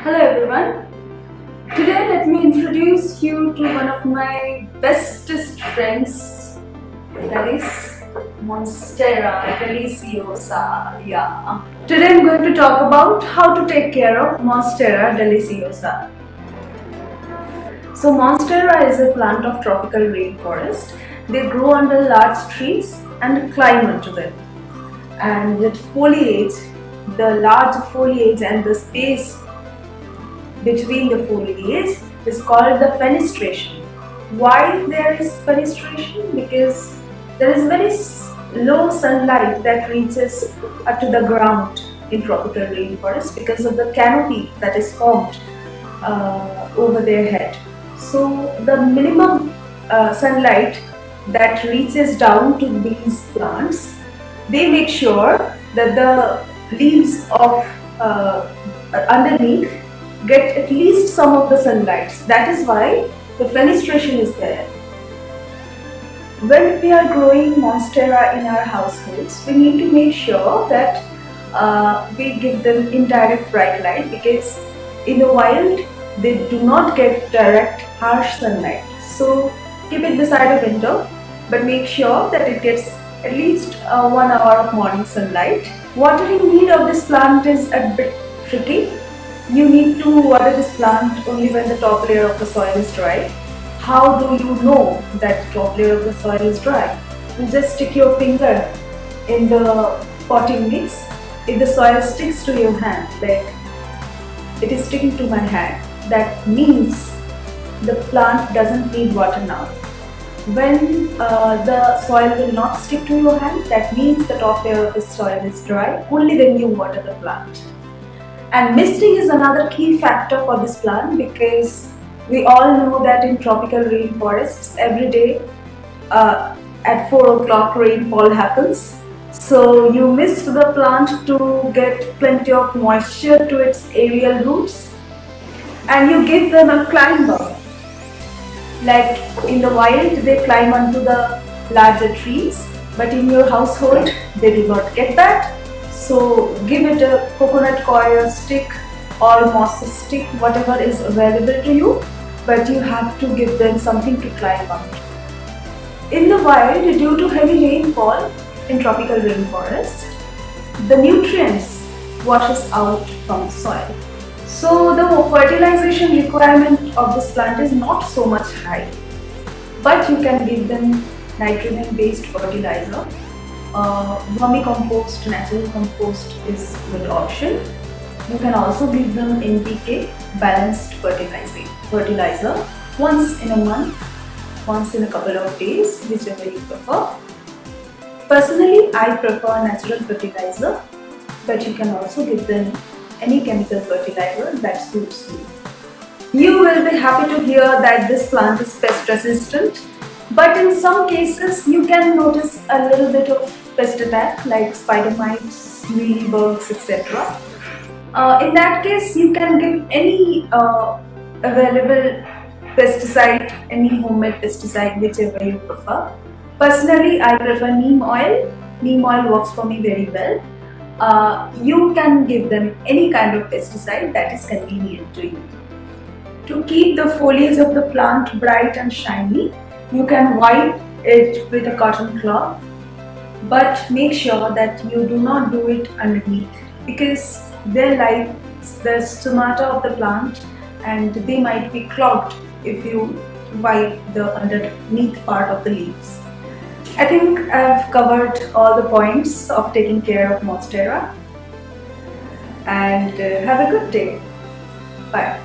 Hello everyone. Today let me introduce you to one of my bestest friends, that is Monstera Deliciosa. Yeah. Today I'm going to talk about how to take care of Monstera Deliciosa. So Monstera is a plant of tropical rainforest. They grow under large trees and climb onto them. And with foliage, the large foliage and the space between the foliage is called the fenestration. Why there is fenestration? Because there is very low sunlight that reaches up to the ground in tropical rainforest because of the canopy that is formed over their head. So the minimum sunlight that reaches down to these plants, they make sure that the leaves of underneath get at least some of the sunlight. That is why the fenestration is there. When we are growing Monstera in our households, we need to make sure that we give them indirect bright light, because in the wild they do not get direct harsh sunlight. So keep it beside a window, but make sure that it gets at least 1 hour of morning sunlight. Watering need of this plant is a bit tricky. You need to water this plant only when the top layer of the soil is dry. How do you know that the top layer of the soil is dry? You just stick your finger in the potting mix. If the soil sticks to your hand, like it is sticking to my hand, that means the plant doesn't need water now. When the soil will not stick to your hand, that means the top layer of the soil is dry. Only then you water the plant. And misting is another key factor for this plant, because we all know that in tropical rainforests every day at 4 o'clock rainfall happens. So you mist the plant to get plenty of moisture to its aerial roots, and you give them a climber. Like in the wild they climb onto the larger trees, but in your household they do not get that. So give it a coconut coir stick or moss stick, whatever is available to you, but you have to give them something to climb on. In the wild, due to heavy rainfall in tropical rainforest, the nutrients washes out from the soil. So the fertilization requirement of this plant is not so much high, but you can give them nitrogen based fertilizer. Vermicompost, natural compost is a good option. You can also give them NPK, balanced fertilizer, once in a month, once in a couple of days, whichever you prefer. Personally, I prefer natural fertilizer, but you can also give them any chemical fertilizer that suits you. You will be happy to hear that this plant is pest resistant, but in some cases you can notice a little bit of pest attack like spider mites, mealybugs, etc. In that case, you can give any available pesticide, any homemade pesticide, whichever you prefer. Personally, I prefer neem oil. Neem oil works for me very well. You can give them any kind of pesticide that is convenient to you. To keep the foliage of the plant bright and shiny, you can wipe it with a cotton cloth, but make sure that you do not do it underneath, because they like the stomata of the plant and they might be clogged if you wipe the underneath part of the leaves. I think I've covered all the points of taking care of Monstera, and have a good day. Bye.